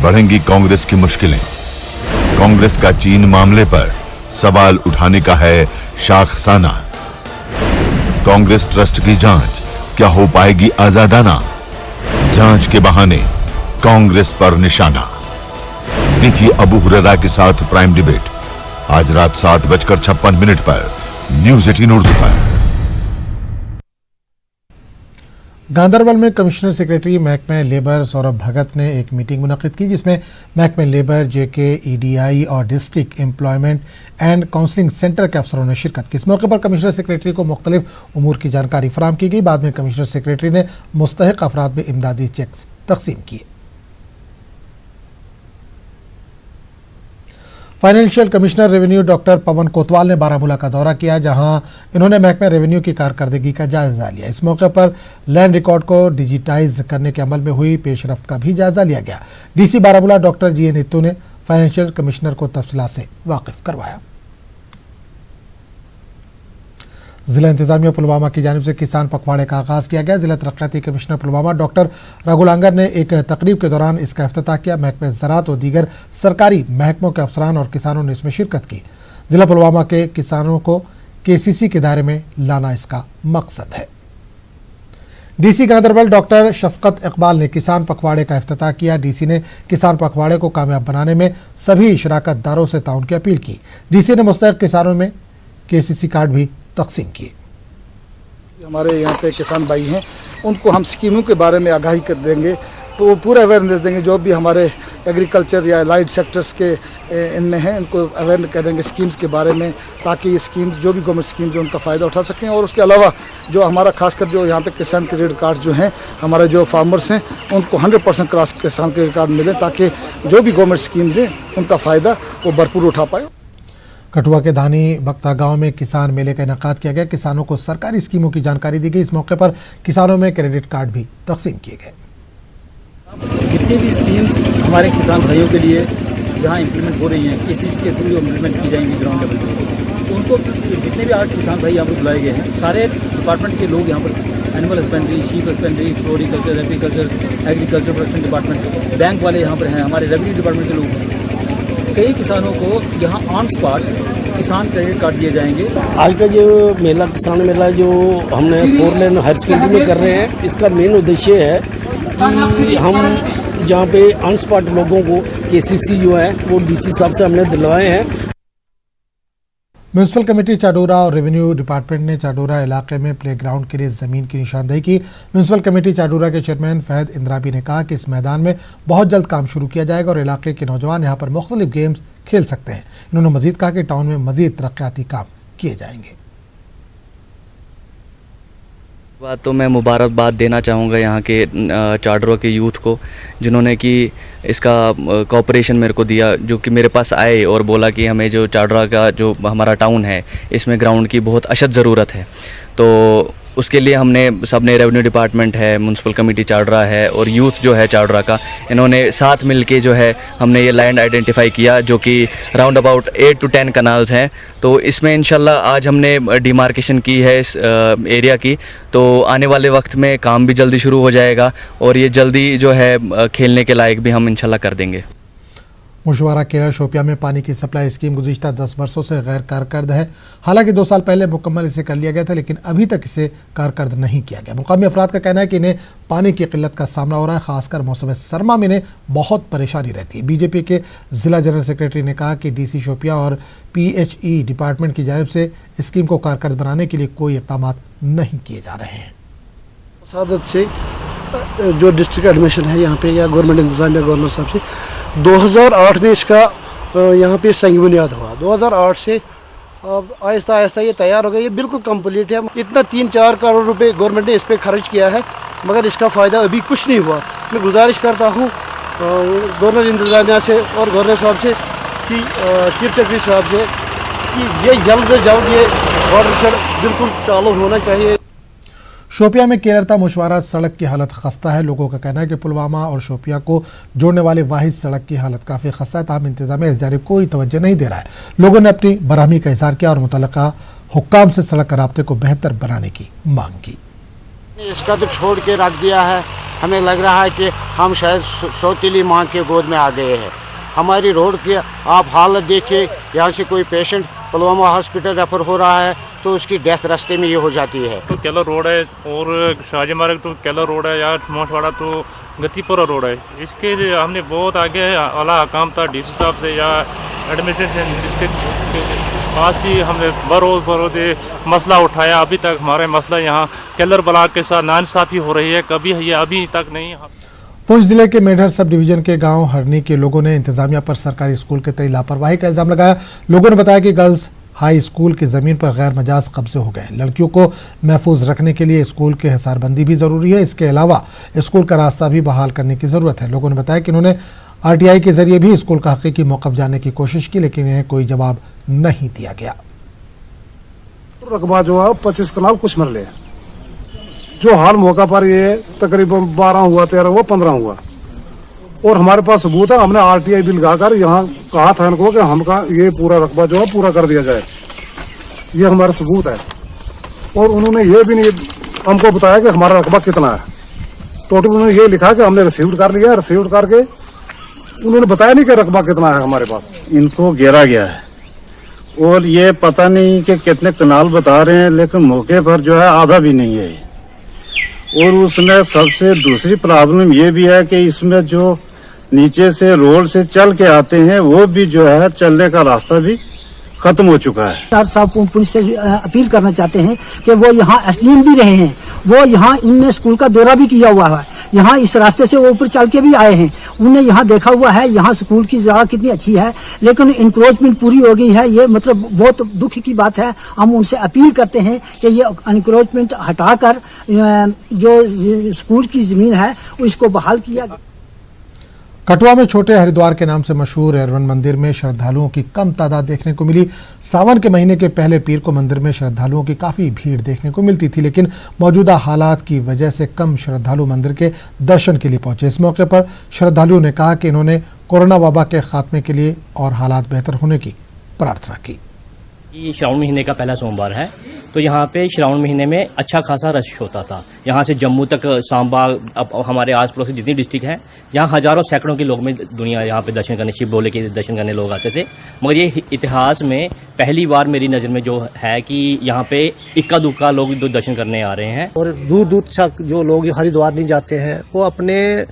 बढ़ेंगी कांग्रेस की मुश्किलें। कांग्रेस का चीन मामले पर सवाल उठाने का है शाखसाना। कांग्रेस ट्रस्ट की जांच क्या हो पाएगी आजादाना? जांच के बहाने कांग्रेस पर निशाना। देखिए अबू हुरैरा के साथ प्राइम डिबेट आज रात 7:56 पर न्यूज 18 उर्दू पर। गांधरबल में कमिश्नर सेक्रेटरी महकमा लेबर सौरभ भगत ने एक मीटिंग मुनक्किद की, जिसमें महकमा लेबर, जेके, ईडीआई और district employment and counselling centre के अफसरों ने शिरकत की। इस मौके पर कमिश्नर सेक्रेटरी को मुख्तलिफ उमूर की जानकारी फराहम की गई। बाद में कमिश्नर सेक्रेटरी ने मुस्तहिक अफराद में इमदादी चेक्स तकसीम किए। Financial commissioner revenue doctor Pawan Kotwal ने बारामूला का दौरा किया, जहां इन्होंने महकमा रेवेन्यू की कारकर्दगी का जायजा लिया। इस मौके पर लैंड रिकॉर्ड को डिजिटाइज करने के अमल में हुई पेशरफ्त का भी जायजा लिया गया। DC Baramulla doctor G N Nittu ने फाइनेंशियल कमिश्नर को तफसीलात से वाकिफ करवाया। जिला इंतजामिया पुलवामा की जानिब से किसान पखवाड़े का आगाज किया गया। जिला तरक्याती कमिश्नर पुलवामा डॉक्टर रघुलांगर ने एक तकरीब के दौरान इसका इफ्तिताह किया। महकमे ज़राअत और दीगर सरकारी महकमों के अफसरान और किसानों ने इसमें शिरकत की। जिला पुलवामा के किसानों को केसीसी के दायरे में लाना इसका मकसद है। डीसी गांधरबल डॉक्टर शफकत इकबाल ने किसान पखवाड़े का इफ्तिताह किया। डीसी ने किसान पखवाड़े को कामयाब बनाने में सभी शराकतदारों से ताउन की अपील की। डीसी ने मुस्तहिक किसानों में केसीसी कार्ड भी तकसीम किए। हमारे यहाँ पे किसान भाई हैं, उनको हम स्कीमों के बारे में आगाही कर देंगे, तो वो पूरा अवेयरनेस देंगे। जो भी हमारे एग्रीकल्चर या लाइट सेक्टर्स के इनमें हैं, इनको अवेयर करेंगे स्कीम्स के बारे में, ताकि ये स्कीम्स जो भी गवर्नमेंट स्कीम्स उनका फ़ायदा उठा सकें। और उसके अलावा जो हमारा खासकर जो यहाँ पे किसान क्रेडिट कार्ड जो हैं, हमारे जो फार्मर्स हैं, उनको 100% किसान क्रेडिट कार्ड मिले, ताकि जो भी गवर्नमेंट स्कीम्स हैं उनका फ़ायदा वो भरपूर उठा पाए। कठुआ के धानी बख्ता गांव में किसान मेले का इनेकाद किया गया। किसानों को सरकारी स्कीमों की जानकारी दी गई। इस मौके पर किसानों में क्रेडिट कार्ड भी तकसीम किए गए। जितनी भी स्कीम हमारे किसान भाइयों के लिए जहां इम्प्लीमेंट हो रही हैं, किस चीज़ के थ्रू इम्प्लीमेंट की जाएंगी ग्राउंड लेवल पर, उनको जितने भी आज किसान भाई यहाँ पर बुलाए गए हैं, सारे डिपार्टमेंट के लोग यहाँ पर, animal husbandry, sheep husbandry, floriculture, agriculture, agriculture production department, bank वाले यहाँ पर हैं, हमारे रेवेन्यू डिपार्टमेंट के लोग हैं। कई किसानों को यहाँ ऑन स्पॉट किसान क्रेडिट कार्ड दिए जाएंगे। आज का जो मेला, किसान मेला जो हमने 4 लेन हायर सेकेंडरी में कर रहे हैं, इसका मेन उद्देश्य है कि हम जहाँ पे ऑन स्पॉट लोगों को केसीसी जो है वो डीसी साहब से हमने दिलवाए हैं। म्यूनसिपल कमेटी चाडोरा और रेवेन्यू डिपार्टमेंट ने चाडोरा इलाके में प्लेग्राउंड के लिए ज़मीन की निशानदेही की। म्यूनसिपल कमेटी चाडोरा के चेयरमैन फहद इंद्राबी ने कहा कि इस मैदान में बहुत जल्द काम शुरू किया जाएगा और इलाके के नौजवान यहाँ पर मुख्तलिफ गेम्स खेल सकते हैं। इन्होंने मजीद कहा कि टाउन में मजीद तरक्याती काम किए जाएंगे। बात तो मैं मुबारकबाद देना चाहूँगा यहाँ के चाडोरा के यूथ को, जिन्होंने कि इसका कोऑपरेशन मेरे को दिया, जो कि मेरे पास आए और बोला कि हमें जो चाडोरा का जो हमारा टाउन है, इसमें ग्राउंड की बहुत अशद ज़रूरत है। तो उसके लिए हमने सबने रेवेन्यू डिपार्टमेंट है, म्यूनसिपल कमेटी चाडोरा है और यूथ जो है चाडोरा का, इन्होंने साथ मिलके जो है हमने ये लैंड आइडेंटिफाई किया, जो कि राउंड अबाउट 8 to 10 कनाल्स हैं। तो इसमें इंशाल्लाह आज हमने डिमार्केशन की है इस एरिया की, तो आने वाले वक्त में काम भी जल्दी शुरू हो जाएगा और ये जल्दी जो है खेलने के लायक भी हम इंशाल्लाह कर देंगे। मुशवारा केरल शोपिया में पानी की सप्लाई स्कीम गुज़िश्ता 10 वर्षों से गैर कारकर्द है। हालांकि 2 साल पहले मुकम्मल इसे कर लिया गया था, लेकिन अभी तक इसे कारकर्द नहीं किया गया। मुकामी अफराद का कहना है कि इन्हें पानी की किल्लत का सामना हो रहा है, खासकर मौसम सरमा में इन्हें बहुत परेशानी रहती है। बीजेपी के ज़िला जनरल सेक्रेटरी ने कहा कि डीसी शोपिया और PHE डिपार्टमेंट की जानिब से स्कीम को कारकर्द बनाने के लिए कोई इक़दाम नहीं किए जा रहे हैं। सादत से जो डिस्ट्रिक्ट एडमिशन है यहाँ पे या गवर्नमेंट इंतजामिया गवर्नर साहब से 2008 में इसका यहाँ पे संग बुनियाद हुआ। 2008 से अब आहिस्ता आहिस्ता ये तैयार हो गया, ये बिल्कुल कंप्लीट है। इतना 3-4 करोड़ रुपए गवर्नमेंट ने इस पर खर्च किया है, मगर इसका फ़ायदा अभी कुछ नहीं हुआ। मैं गुजारिश करता हूँ गवर्नर इंतजामिया से और गवर्नर साहब से कि चीफ सेक्रेटरी साहब से कि ये जल्द से जल्द ये वाटर बिल्कुल चालू होना चाहिए। शोपिया में केरता मुशवारा सड़क की हालत खस्ता है। लोगों का कहना है कि पुलवामा और शोपिया को जोड़ने वाली वाहिद सड़क की हालत काफ़ी खस्ता है, ताहम इंतजामिया इस जानिब कोई तवज्जो नहीं दे रहा है। लोगों ने अपनी बरहमी का इज़हार किया और मुतल्लिका हुक्काम से सड़क के राब्ते को बेहतर बनाने की मांग की। इसका तो छोड़ के रख दिया है। हमें लग रहा है कि हम शायद सौतीली माँ के गोद में आ गए हैं। हमारी रोड की आप हालत देखिए, यहाँ से कोई पेशेंट पुलवामा हॉस्पिटल रेफर हो रहा है तो उसकी डेथ रास्ते में ये हो जाती है। तो केलर रोड है और शाहजी मार्ग तो केलर रोड है या मोशवाड़ा तो गतिपुरा रोड है। इसके लिए हमने बहुत आगे आला हकाम था डीसी साहब से या एडमिनिस्ट्रेशन डिस्ट्रिक्ट के पास भी हमने बरोज़ मसला उठाया। अभी तक हमारे मसला यहाँ केलर ब्लॉक के साथ नाइंसाफ़ी हो रही है, कभी ये अभी तक नहीं। पुंछ जिले के मेढर सब डिवीजन के गांव हरनी के लोगों ने इंतजामिया पर सरकारी स्कूल के तय लापरवाही का इल्जाम लगाया। लोगों ने बताया कि गर्ल्स हाई स्कूल की जमीन पर गैर मजाज कब्जे हो गए। लड़कियों को महफूज रखने के लिए स्कूल के हिसारबंदी भी जरूरी है। इसके अलावा स्कूल का रास्ता भी बहाल करने की जरूरत है। लोगों ने बताया कि उन्होंने RTI के जरिए भी स्कूल का हकीकी मौक़िफ़ जानने की कोशिश की, लेकिन इन्हें कोई जवाब नहीं दिया गया। रकबा जो है 25 कनाल कुछ मरले, जो हाल मौका पर ये तकरीबन 12 हुआ, 13 हुआ, 15 हुआ और हमारे पास सबूत है। हमने RTI बिल लगाकर यहाँ कहा था इनको कि हमका ये पूरा रकबा जो है पूरा कर दिया जाए, ये हमारा सबूत है। और उन्होंने ये भी नहीं हमको बताया कि हमारा रकबा कितना है। टोटल उन्होंने ये लिखा कि हमने रिसीव कर लिया, रिसीव करके उन्होंने बताया नहीं कि रकबा कितना है हमारे पास। इनको घेरा गया है और ये पता नहीं कि कितने कनाल बता रहे हैं, लेकिन मौके पर जो है आधा भी नहीं है। और उसमें सबसे दूसरी प्रॉब्लम ये भी है कि इसमें जो नीचे से रोड से चल के आते हैं वो भी जो है चलने का रास्ता भी खत्म हो चुका है। सर साहब को पुलिस से अपील करना चाहते हैं कि वो यहाँ SDM भी रहे हैं, वो यहाँ इनने स्कूल का दौरा भी किया हुआ है, यहाँ इस रास्ते से वो ऊपर चल के भी आए हैं, उन्हें यहाँ देखा हुआ है यहाँ स्कूल की जगह कितनी अच्छी है, लेकिन इंक्रोचमेंट पूरी हो गई है। ये मतलब बहुत दुख की बात है। हम उनसे अपील करते हैं कि ये इंक्रोचमेंट हटाकर जो स्कूल की जमीन है उसको बहाल किया जाए। कठुआ में छोटे हरिद्वार के नाम से मशहूर एरवन मंदिर में श्रद्धालुओं की कम तादाद देखने को मिली। सावन के महीने के पहले पीर को मंदिर में श्रद्धालुओं की काफ़ी भीड़ देखने को मिलती थी, लेकिन मौजूदा हालात की वजह से कम श्रद्धालु मंदिर के दर्शन के लिए पहुंचे। इस मौके पर श्रद्धालुओं ने कहा कि इन्होंने कोरोना वबा के खात्मे के लिए और हालात बेहतर होने की प्रार्थना की। ये श्रावण महीने का पहला सोमवार है, तो यहाँ पे श्रावण महीने में अच्छा खासा रश होता था। यहाँ से जम्मू तक, सांबा, अब हमारे आस पड़ोस की जितनी डिस्ट्रिक्ट है, यहाँ हजारों सैकड़ों के लोग में दुनिया यहाँ पे दर्शन करने, शिव भोले के दर्शन करने लोग आते थे। मगर ये इतिहास में पहली बार मेरी नज़र में जो है कि यहाँ पे इक्का दुक्का लोग जो दर्शन करने आ रहे हैं। और दूर दूर तक जो लोग हरिद्वार नहीं जाते हैं वो अपने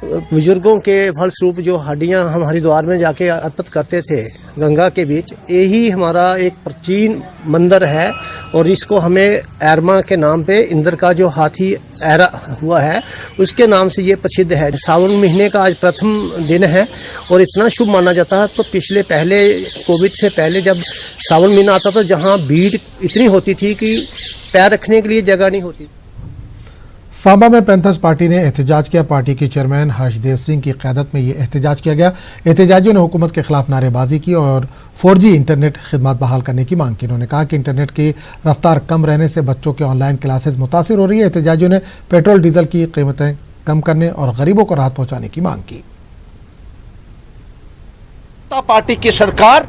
बुजुर्गों के फलस्वरूप जो हड्डियां हम हरिद्वार में जाके अर्पित करते थे गंगा के बीच, यही हमारा एक प्राचीन मंदिर है। और इसको हमें एरमा के नाम पे इंद्र का जो हाथी एरा हुआ है उसके नाम से ये प्रसिद्ध है। सावन महीने का आज प्रथम दिन है और इतना शुभ माना जाता है। तो पिछले पहले कोविड से पहले जब सावन महीना आता था, जहाँ भीड़ इतनी होती थी कि पैर रखने के लिए जगह नहीं होती। सांबा में पैंथर्स पार्टी ने एहतजाज किया। पार्टी के चेयरमैन हर्षदेव सिंह की क़यादत में ये एहतजाज किया गया। एहतजाजियों ने हुकूमत के खिलाफ नारेबाजी की और 4G इंटरनेट खिदमत बहाल करने की मांग की। उन्होंने कहा कि इंटरनेट की रफ्तार कम रहने से बच्चों के ऑनलाइन क्लासेस मुतासिर हो रही है। एहतजाजियों ने पेट्रोल डीजल की कीमतें कम करने और गरीबों को राहत पहुँचाने की मांग की। पार्टी की सरकार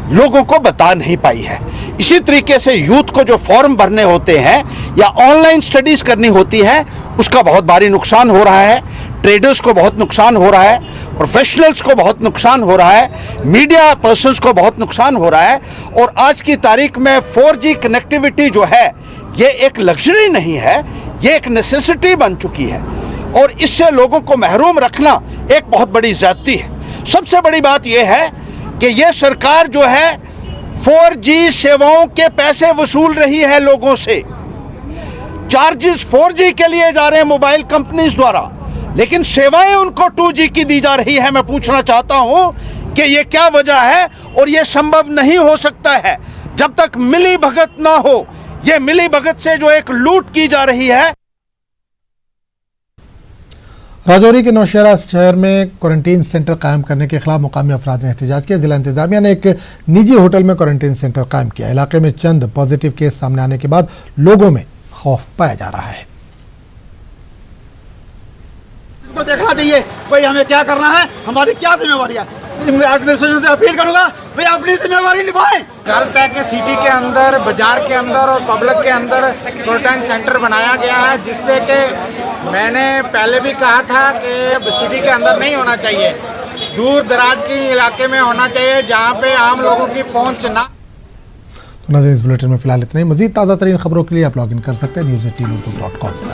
लोगों को बता नहीं पाई है। इसी तरीके से यूथ को जो फॉर्म भरने होते हैं या ऑनलाइन स्टडीज करनी होती है, उसका बहुत भारी नुकसान हो रहा है। ट्रेडर्स को बहुत नुकसान हो रहा है, प्रोफेशनल्स को बहुत नुकसान हो रहा है, मीडिया पर्सन्स को बहुत नुकसान हो रहा है। और आज की तारीख में 4G कनेक्टिविटी जो है ये एक लग्जरी नहीं है, ये एक नेसेसिटी बन चुकी है और इससे लोगों को महरूम रखना एक बहुत बड़ी ज्यादती है। सबसे बड़ी बात यह है कि यह सरकार जो है 4G सेवाओं के पैसे वसूल रही है लोगों से। चार्जेस 4G के लिए जा रहे हैं मोबाइल कंपनीज द्वारा, लेकिन सेवाएं उनको 2G की दी जा रही है। मैं पूछना चाहता हूं कि यह क्या वजह है और यह संभव नहीं हो सकता है जब तक मिली भगत ना हो। यह मिली भगत से जो एक लूट की जा रही है। राजौरी के नौशहरा शहर में क्वारंटीन सेंटर कायम करने के खिलाफ मुकामी अफराद ने एहतजाज किया। जिला इंतजामिया ने एक निजी होटल में क्वारंटीन सेंटर कायम किया। इलाके में चंद पॉजिटिव केस सामने आने के बाद लोगों में खौफ पाया जा रहा है। इनको देखना चाहिए भाई हमें क्या करना है, हमारी क्या जिम्मेवारी है। एडमिनिस्ट्रेशन से अपील करूंगा भाई अपनी जिम्मेवारी निभाएं। गलत है कि सिटी के अंदर, बाजार के अंदर और पब्लिक के अंदर क्वारंटाइन सेंटर बनाया गया है, जिससे कि मैंने पहले भी कहा था कि सिटी के अंदर नहीं होना चाहिए, दूर दराज के इलाके में होना चाहिए जहाँ पे आम लोगों की पहुँच ना। तो नाज़रीन, इस बुलेटिन में फिलहाल इतना ही। मजीद ताज़ा तरीन खबरों के लिए आप लॉग इन कर सकते हैं news18urdu.com पर।